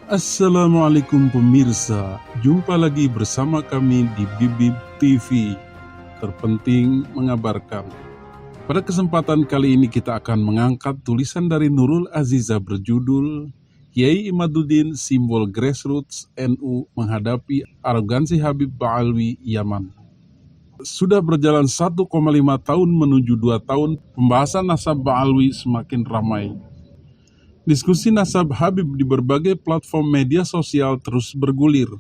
Assalamualaikum pemirsa, jumpa lagi bersama kami di Bibib TV, terpenting mengabarkan. Pada kesempatan kali ini kita akan mengangkat tulisan dari Nurul Aziza berjudul Kiai Imaduddin Simbol Grassroots NU Menghadapi Arogansi Habib Ba'alwi Yaman. Sudah berjalan 1,5 tahun menuju 2 tahun, pembahasan nasab Ba'alwi semakin ramai. Diskusi nasab Habib di berbagai platform media sosial terus bergulir,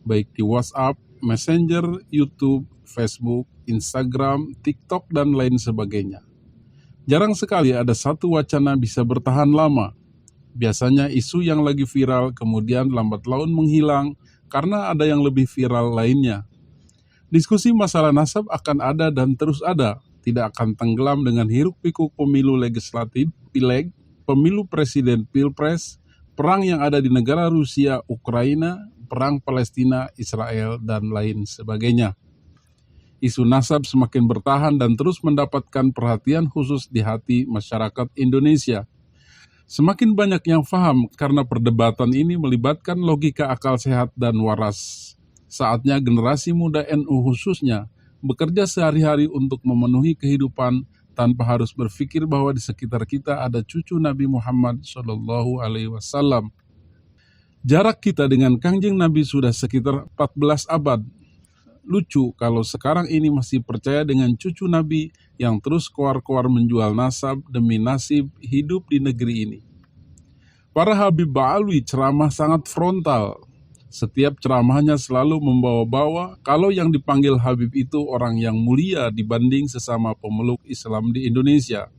baik di WhatsApp, Messenger, YouTube, Facebook, Instagram, TikTok, dan lain sebagainya. Jarang sekali ada satu wacana bisa bertahan lama. Biasanya isu yang lagi viral kemudian lambat laun menghilang karena ada yang lebih viral lainnya. Diskusi masalah nasab akan ada dan terus ada, tidak akan tenggelam dengan hiruk-pikuk pemilu legislatif, pileg, pemilu presiden pilpres, perang yang ada di negara Rusia, Ukraina, perang Palestina, Israel, dan lain sebagainya. Isu nasab semakin bertahan dan terus mendapatkan perhatian khusus di hati masyarakat Indonesia. Semakin banyak yang paham karena perdebatan ini melibatkan logika akal sehat dan waras. Saatnya generasi muda NU khususnya bekerja sehari-hari untuk memenuhi kehidupan tanpa harus berpikir bahwa di sekitar kita ada cucu Nabi Muhammad SAW. Jarak kita dengan Kangjeng Nabi sudah sekitar 14 abad. Lucu kalau sekarang ini masih percaya dengan cucu Nabi yang terus koar-koar menjual nasab demi nasib hidup di negeri ini. Para Habib Ba'alwi ceramah sangat frontal. Setiap ceramahnya selalu membawa-bawa kalau yang dipanggil Habib itu orang yang mulia dibanding sesama pemeluk Islam di Indonesia.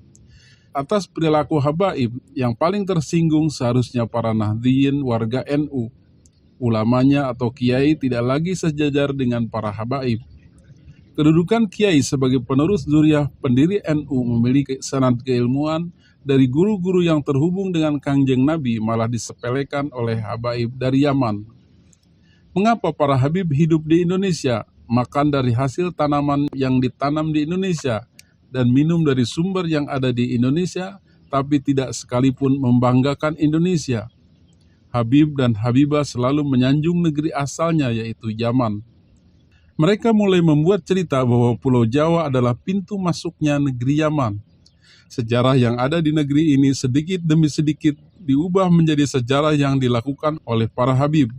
Atas perilaku habaib, yang paling tersinggung seharusnya para Nahdliyin warga NU. Ulamanya atau kiai tidak lagi sejajar dengan para habaib. Kedudukan kiai sebagai penerus zuriat pendiri NU memiliki sanad keilmuan dari guru-guru yang terhubung dengan Kangjeng Nabi malah disepelekan oleh habaib dari Yaman. Mengapa para Habib hidup di Indonesia, makan dari hasil tanaman yang ditanam di Indonesia, dan minum dari sumber yang ada di Indonesia, tapi tidak sekalipun membanggakan Indonesia? Habib dan Habibah selalu menyanjung negeri asalnya yaitu Yaman. Mereka mulai membuat cerita bahwa Pulau Jawa adalah pintu masuknya negeri Yaman. Sejarah yang ada di negeri ini sedikit demi sedikit diubah menjadi sejarah yang dilakukan oleh para Habib.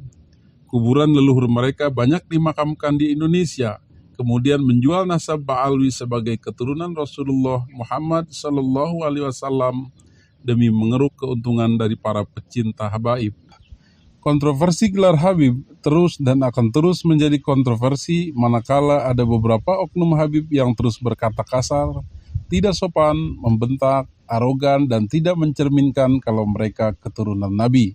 Kuburan leluhur mereka banyak dimakamkan di Indonesia, kemudian menjual nasab Ba'alwi sebagai keturunan Rasulullah Muhammad SAW demi mengeruk keuntungan dari para pecinta habaib. Kontroversi gelar Habib terus dan akan terus menjadi kontroversi manakala ada beberapa oknum Habib yang terus berkata kasar, tidak sopan, membentak, arogan, dan tidak mencerminkan kalau mereka keturunan Nabi.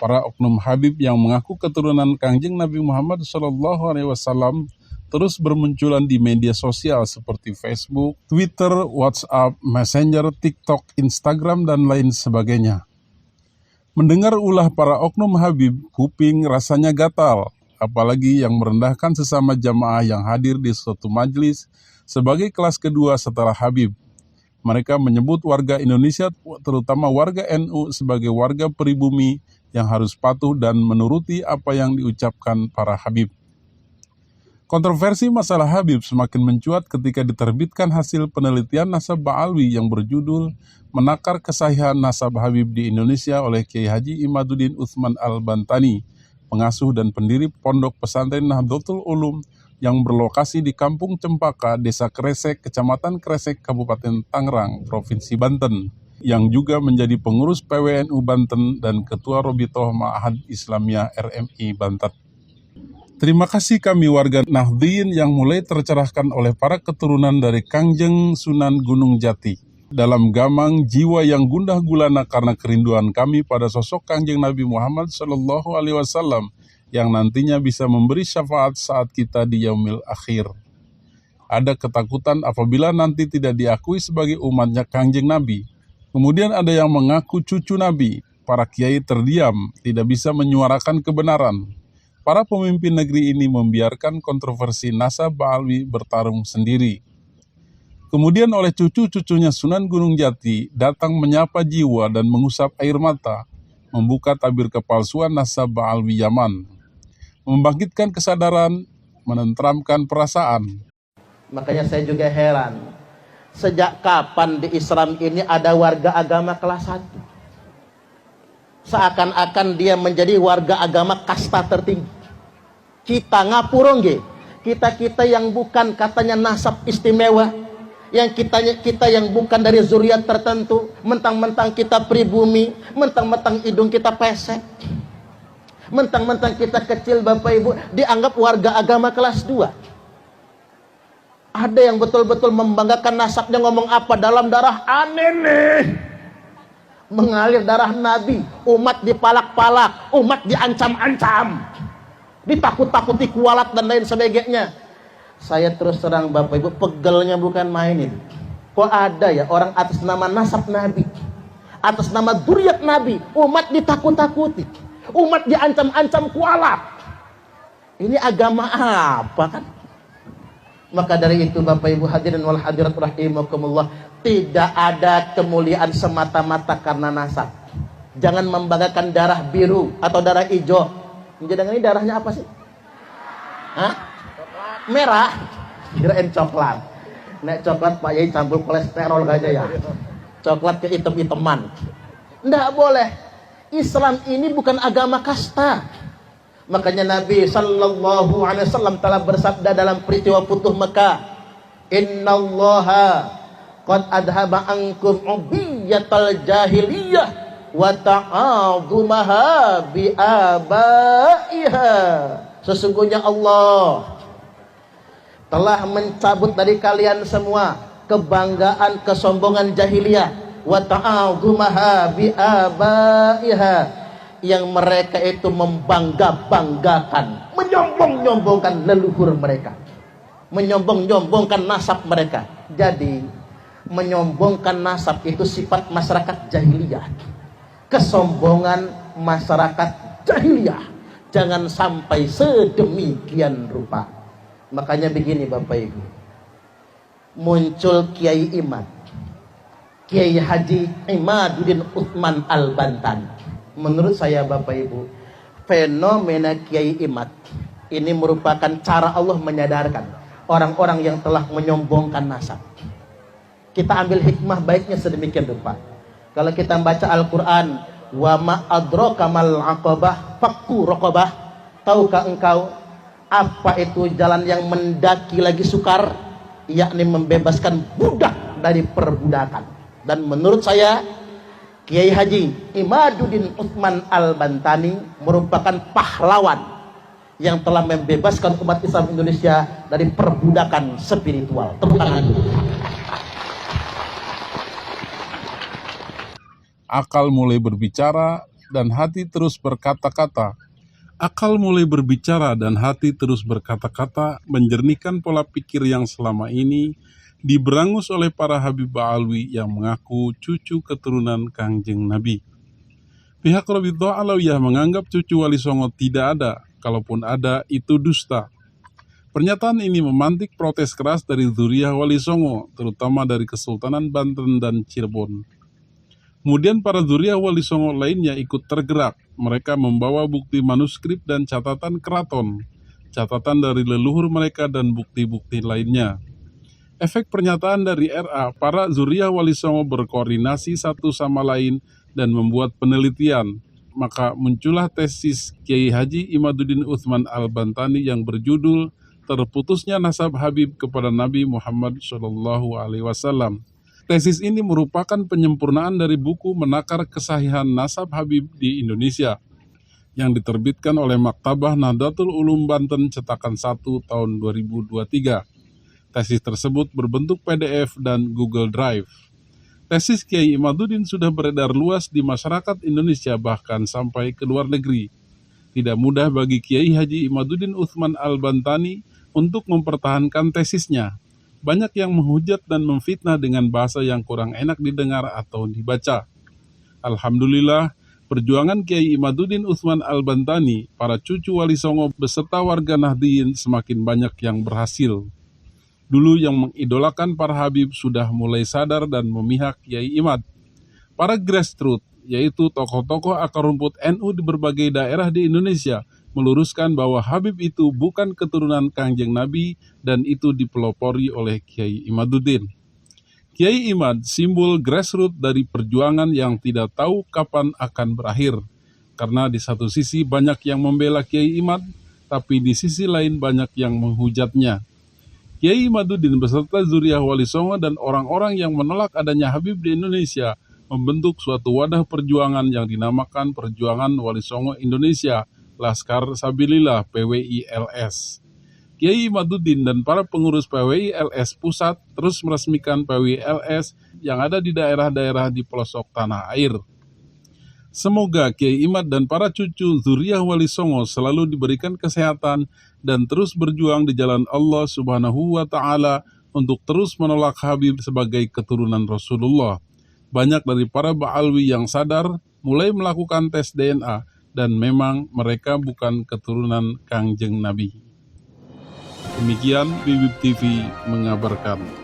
Para oknum Habib yang mengaku keturunan Kangjeng Nabi Muhammad SAW terus bermunculan di media sosial seperti Facebook, Twitter, WhatsApp, Messenger, TikTok, Instagram, dan lain sebagainya. Mendengar ulah para oknum Habib, kuping rasanya gatal, apalagi yang merendahkan sesama jamaah yang hadir di suatu majelis sebagai kelas kedua setelah Habib. Mereka menyebut warga Indonesia, terutama warga NU, sebagai warga pribumi yang harus patuh dan menuruti apa yang diucapkan para Habib. Kontroversi masalah Habib semakin mencuat ketika diterbitkan hasil penelitian nasab Ba'alwi yang berjudul Menakar Kesahihan Nasab Habib di Indonesia oleh Kiai Haji Imaduddin Utsman Al-Bantani, pengasuh dan pendiri Pondok Pesantren Nahdlatul Ulum yang berlokasi di Kampung Cempaka, Desa Kresek, Kecamatan Kresek, Kabupaten Tangerang, Provinsi Banten, yang juga menjadi pengurus PWNU Banten dan Ketua Robitoh Ma'had Islamiyah RMI Banten. Terima kasih kami warga Nahdliyin yang mulai tercerahkan oleh para keturunan dari Kangjeng Sunan Gunung Jati. Dalam gamang jiwa yang gundah gulana karena kerinduan kami pada sosok Kangjeng Nabi Muhammad SAW yang nantinya bisa memberi syafaat saat kita di yaumil akhir. Ada ketakutan apabila nanti tidak diakui sebagai umatnya Kangjeng Nabi. Kemudian ada yang mengaku cucu Nabi. Para kiai terdiam, tidak bisa menyuarakan kebenaran. Para pemimpin negeri ini membiarkan kontroversi nasab Ba'alwi bertarung sendiri. Kemudian oleh cucu-cucunya Sunan Gunung Jati datang menyapa jiwa dan mengusap air mata. membuka tabir kepalsuan nasab Ba'alwi Yaman, membangkitkan kesadaran, menenteramkan perasaan. Makanya saya juga heran, sejak kapan di Islam ini ada warga agama kelas 1? Seakan-akan dia menjadi warga agama kasta tertinggi. Kita ngapurongge, kita yang bukan katanya nasab istimewa, yang kita yang bukan dari zuriat tertentu, mentang-mentang kita pribumi, mentang-mentang hidung kita pesek, mentang-mentang kita kecil Bapak Ibu, dianggap warga agama kelas 2. Ada yang betul-betul membanggakan nasabnya, ngomong apa, dalam darah aneh nih, mengalir darah Nabi, umat dipalak-palak, umat diancam-ancam, ditakut-takuti kualat dan lain sebagainya. Saya terus terang Bapak Ibu, pegelnya bukan mainin. Kok ada ya orang atas nama nasab Nabi, atas nama dzurriyyat Nabi, umat ditakut-takuti, umat diancam-ancam kualat. Ini agama apa kan? Maka dari itu Bapak Ibu hadirin wal hadirat rahimakumullah, tidak ada kemuliaan semata-mata karena nasab. Jangan membanggakan darah biru atau darah hijau. Jangan, ini darahnya apa sih? Hah? Merah. Kirain coklat. Nek coklat Pak Yai campur kolesterol aja ya. Coklat ke hitam-hitaman. Nggak boleh. Islam ini bukan agama kasta. Makanya Nabi sallallahu alaihi wasallam telah bersabda dalam peristiwa Futuh Mekah, "Innallaha qad adhaba ankum ubiyatal jahiliyah wa ta'adzumaha bi abaiha." Sesungguhnya Allah telah mencabut dari kalian semua kebanggaan, kesombongan jahiliyah, wa ta'adzumaha bi abaiha, yang mereka itu membangga-banggakan, menyombong-nyombongkan leluhur mereka, menyombong-nyombongkan nasab mereka. Jadi menyombongkan nasab itu sifat masyarakat jahiliyah, kesombongan masyarakat jahiliyah. Jangan sampai sedemikian rupa. Makanya begini Bapak Ibu, muncul Kiai Imad, Kiai Haji Imaduddin Utsman Al-Bantani. Menurut saya Bapak Ibu, fenomena Kiai Imad ini merupakan cara Allah menyadarkan orang-orang yang telah menyombongkan nasab. Kita ambil hikmah baiknya sedemikian rupa. Kalau kita baca Al-Quran, wa ma adraka mal aqabah fakku raqabah, tahukah engkau apa itu jalan yang mendaki lagi sukar, yakni membebaskan budak dari perbudakan. Dan menurut saya Kiai Haji Imaduddin Utsman Al-Bantani merupakan pahlawan yang telah membebaskan umat Islam Indonesia dari perbudakan spiritual. Tepuk tangan dulu. Akal mulai berbicara dan hati terus berkata-kata. Akal mulai berbicara dan hati terus berkata-kata, menjernihkan pola pikir yang selama ini diberangus oleh para Habib Ba'alwi yang mengaku cucu keturunan Kangjeng Nabi. Pihak Rabithah Alawiyah menganggap cucu Wali Songo tidak ada, kalaupun ada itu dusta. Pernyataan ini memantik protes keras dari dzurriyyah Wali Songo, terutama dari Kesultanan Banten dan Cirebon. Kemudian para dzurriyyah Wali Songo lainnya ikut tergerak. Mereka membawa bukti manuskrip dan catatan keraton, catatan dari leluhur mereka dan bukti-bukti lainnya. Efek pernyataan dari RA, para dzurriyyah Wali Songo berkoordinasi satu sama lain dan membuat penelitian. Maka muncullah tesis Kiai Haji Imaduddin Utsman Al-Bantani yang berjudul Terputusnya Nasab Habib kepada Nabi Muhammad SAW. Tesis ini merupakan penyempurnaan dari buku Menakar Kesahihan Nasab Habib di Indonesia yang diterbitkan oleh Maktabah Nahdlatul Ulum Banten cetakan 1 tahun 2023. Tesis tersebut berbentuk PDF dan Google Drive. Tesis Kiai Imaduddin sudah beredar luas di masyarakat Indonesia bahkan sampai ke luar negeri. Tidak mudah bagi Kiai Haji Imaduddin Utsman Al-Bantani untuk mempertahankan tesisnya. Banyak yang menghujat dan memfitnah dengan bahasa yang kurang enak didengar atau dibaca. Alhamdulillah, perjuangan Kiai Imaduddin Utsman Al-Bantani, para cucu Wali Songo beserta warga Nahdliyin semakin banyak yang berhasil. Dulu yang mengidolakan para Habib sudah mulai sadar dan memihak Kiai Imad. Para grassroots yaitu tokoh-tokoh akar rumput NU di berbagai daerah di Indonesia, meluruskan bahwa Habib itu bukan keturunan Kangjeng Nabi dan itu dipelopori oleh Kiai Imaduddin. Kiai Imad simbol grassroots dari perjuangan yang tidak tahu kapan akan berakhir. Karena di satu sisi banyak yang membela Kiai Imad, tapi di sisi lain banyak yang menghujatnya. Kiai Imaduddin beserta Zuriyah Wali Songo dan orang-orang yang menolak adanya Habib di Indonesia membentuk suatu wadah perjuangan yang dinamakan Perjuangan Wali Songo Indonesia, Laskar Sabilillah PWI-LS. Kiai Imaduddin dan para pengurus PWI-LS Pusat terus meresmikan PWI-LS yang ada di daerah-daerah di pelosok tanah air. Semoga Kiai Imad dan para cucu Zuriyah Wali Songo selalu diberikan kesehatan dan terus berjuang di jalan Allah Subhanahu wa Ta'ala untuk terus menolak Habib sebagai keturunan Rasulullah. Banyak dari para Ba'alwi yang sadar mulai melakukan tes DNA dan memang mereka bukan keturunan Kangjeng Nabi. Demikian Bibib TV mengabarkan.